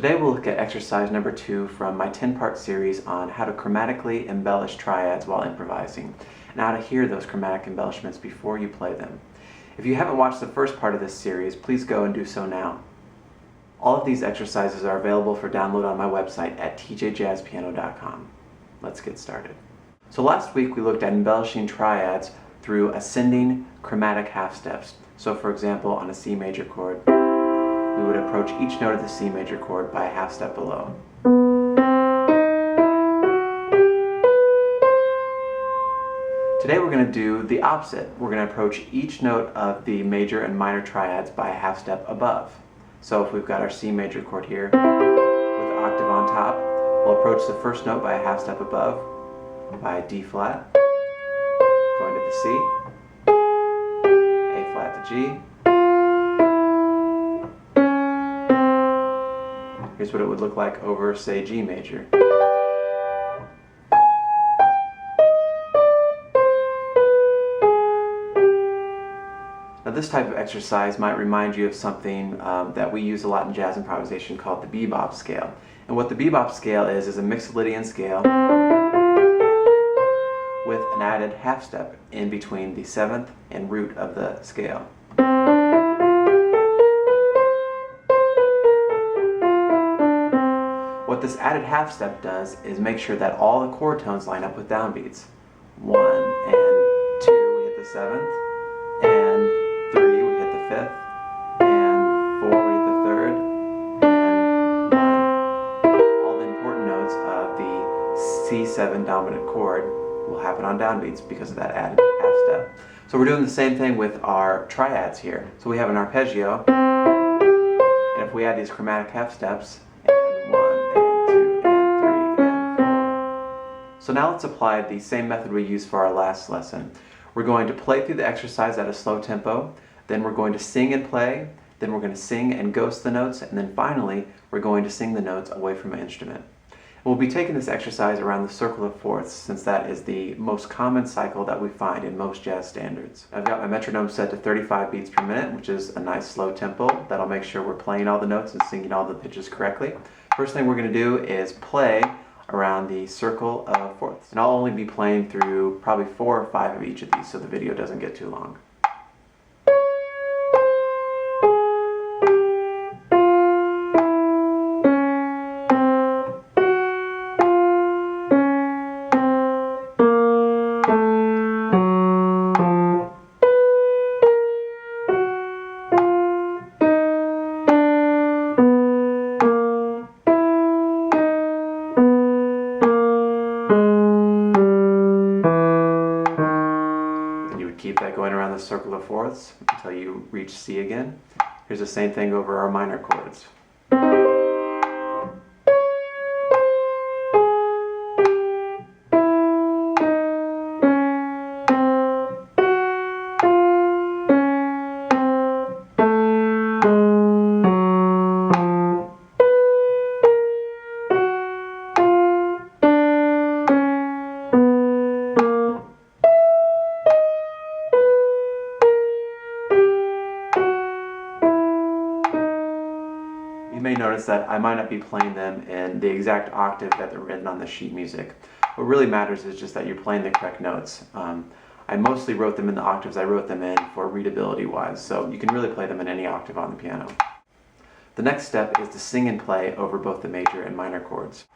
Today we'll look at exercise number 2 from my 10-part series on how to chromatically embellish triads while improvising, and how to hear those chromatic embellishments before you play them. If you haven't watched the first part of this series, please go and do so now. All of these exercises are available for download on my website at tjjazzpiano.com. Let's get started. So last week we looked at embellishing triads through ascending chromatic half steps. So for example, on a C major chord, we would approach each note of the C major chord by a half step below. Today we're going to do the opposite. We're going to approach each note of the major and minor triads by a half step above. So if we've got our C major chord here with an octave on top, we'll approach the first note by a half step above by a D flat, going to the C, A flat to G. Here's what it would look like over, say, G major. Now this type of exercise might remind you of something that we use a lot in jazz improvisation called the Bebop scale. And what the Bebop scale is a Mixolydian scale with an added half step in between the 7th and root of the scale. What this added half step does is make sure that all the chord tones line up with downbeats. 1 and 2, we hit the 7th, and 3, we hit the 5th, and 4, we hit the 3rd, and 1. All the important notes of the C7 dominant chord will happen on downbeats because of that added half step. So we're doing the same thing with our triads here. So we have an arpeggio, and if we add these chromatic half steps, and 1, and 2, and 3, and 4. So now let's apply the same method we used for our last lesson. We're going to play through the exercise at a slow tempo, then we're going to sing and play, then we're going to sing and ghost the notes, and then finally we're going to sing the notes away from an instrument. We'll be taking this exercise around the circle of fourths, since that is the most common cycle that we find in most jazz standards. I've got my metronome set to 35 beats per minute, which is a nice slow tempo. That'll make sure we're playing all the notes and singing all the pitches correctly. First thing we're going to do is play around the circle of fourths. And I'll only be playing through probably 4 or 5 of each of these so the video doesn't get too long. Keep that going around the circle of fourths until you reach C again. Here's the same thing over our minor chords. You may notice that I might not be playing them in the exact octave that they're written on the sheet music. What really matters is just that you're playing the correct notes. I mostly wrote them in the octaves I wrote them in for readability wise, so you can really play them in any octave on the piano. The next step is to sing and play over both the major and minor chords.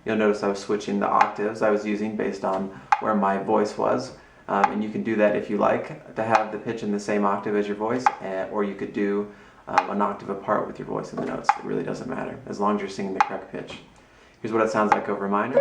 You'll notice I was switching the octaves I was using based on where my voice was. And you can do that if you like, to have the pitch in the same octave as your voice, or you could do an octave apart with your voice in the notes. It really doesn't matter, as long as you're singing the correct pitch. Here's what it sounds like over minor.